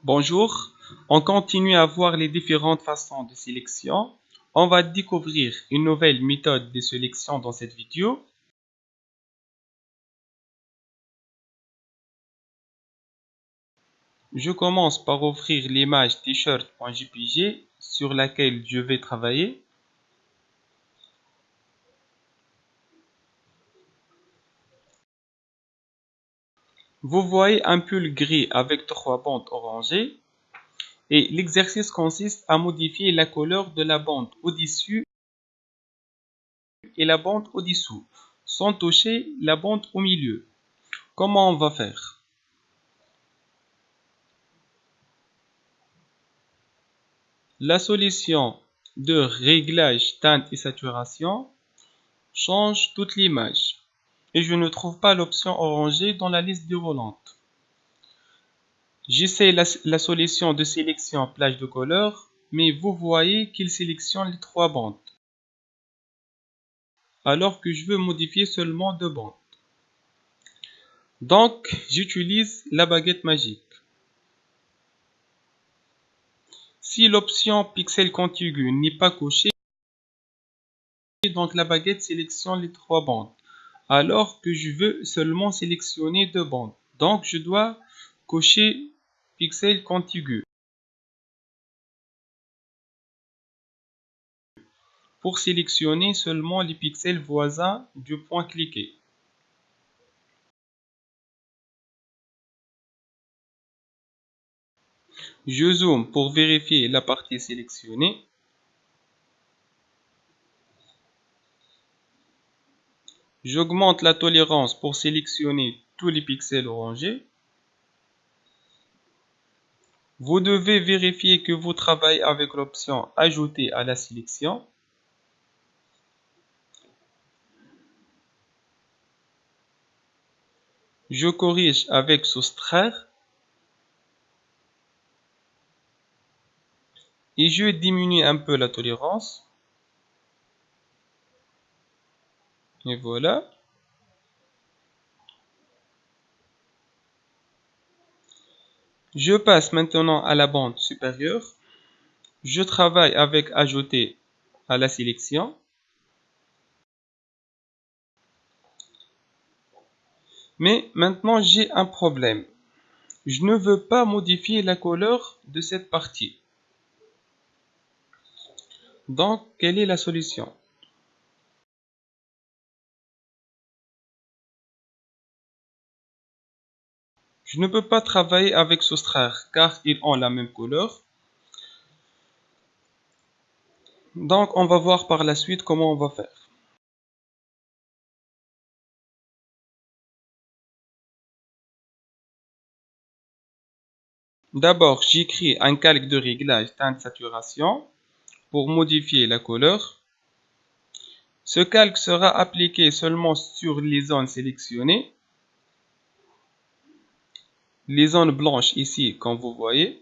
Bonjour, on continue à voir les différentes façons de sélection. On va découvrir une nouvelle méthode de sélection dans cette vidéo. Je commence par ouvrir l'image t-shirt.jpg sur laquelle je vais travailler. Vous voyez un pull gris avec 3 bandes orangées. Et l'exercice consiste à modifier la couleur de la bande au-dessus et la bande au-dessous, sans toucher la bande au milieu. Comment on va faire? La solution de réglage teinte et saturation change toute l'image. Et je ne trouve pas l'option orangée dans la liste déroulante. J'essaie la solution de sélection plage de couleur, mais vous voyez qu'il sélectionne les 3 bandes, alors que je veux modifier seulement 2 bandes. Donc, j'utilise la baguette magique. Si l'option pixel contigu n'est pas cochée, donc la baguette sélectionne les 3 bandes, alors que je veux seulement sélectionner 2 bandes. Donc, je dois cocher pixel contigu pour sélectionner seulement les pixels voisins du point cliqué. Je zoome pour vérifier la partie sélectionnée. J'augmente la tolérance pour sélectionner tous les pixels orangés. Vous devez vérifier que vous travaillez avec l'option Ajouter à la sélection. Je corrige avec Soustraire. Et je diminue un peu la tolérance. Et voilà. Je passe maintenant à la bande supérieure. Je travaille avec Ajouter à la sélection. Mais maintenant j'ai un problème. Je ne veux pas modifier la couleur de cette partie. Donc, quelle est la solution? Je ne peux pas travailler avec Soustraire car ils ont la même couleur. Donc, on va voir par la suite comment on va faire. D'abord, j'écris un calque de réglage teinte saturation pour modifier la couleur. Ce calque sera appliqué seulement sur les zones sélectionnées. Les zones blanches ici, comme vous voyez.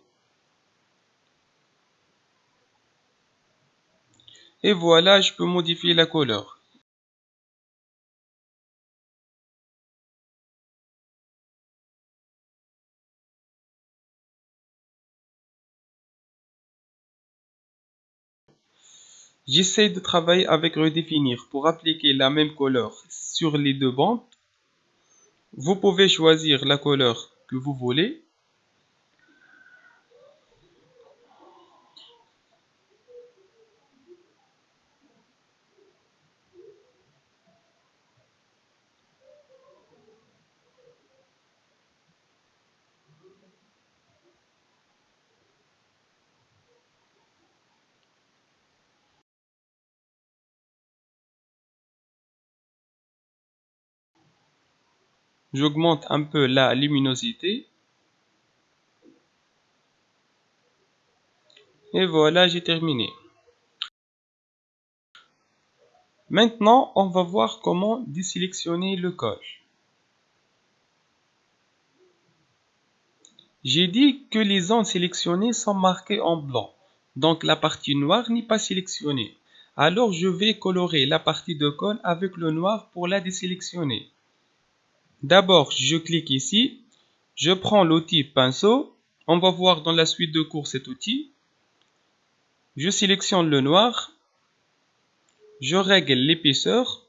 Et voilà, je peux modifier la couleur. J'essaie de travailler avec redéfinir pour appliquer la même couleur sur les 2 bandes. Vous pouvez choisir la couleur que vous voulez. J'augmente un peu la luminosité. Et voilà, j'ai terminé. Maintenant, on va voir comment désélectionner le col. J'ai dit que les zones sélectionnées sont marquées en blanc. Donc la partie noire n'est pas sélectionnée. Alors je vais colorer la partie de col avec le noir pour la désélectionner. D'abord, je clique ici. Je prends l'outil pinceau. On va voir dans la suite de cours cet outil. Je sélectionne le noir. Je règle l'épaisseur.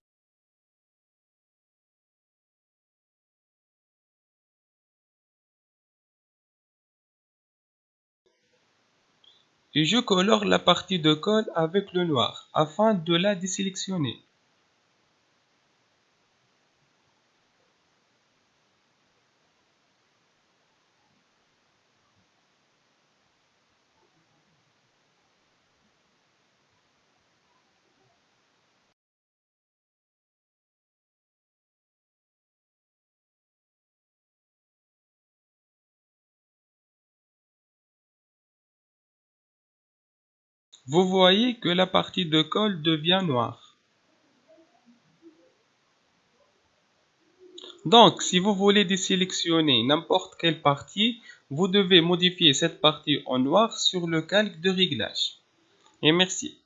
Et je colore la partie de colle avec le noir afin de la désélectionner. Vous voyez que la partie de colle devient noire. Donc, si vous voulez désélectionner n'importe quelle partie, vous devez modifier cette partie en noir sur le calque de réglage. Et merci.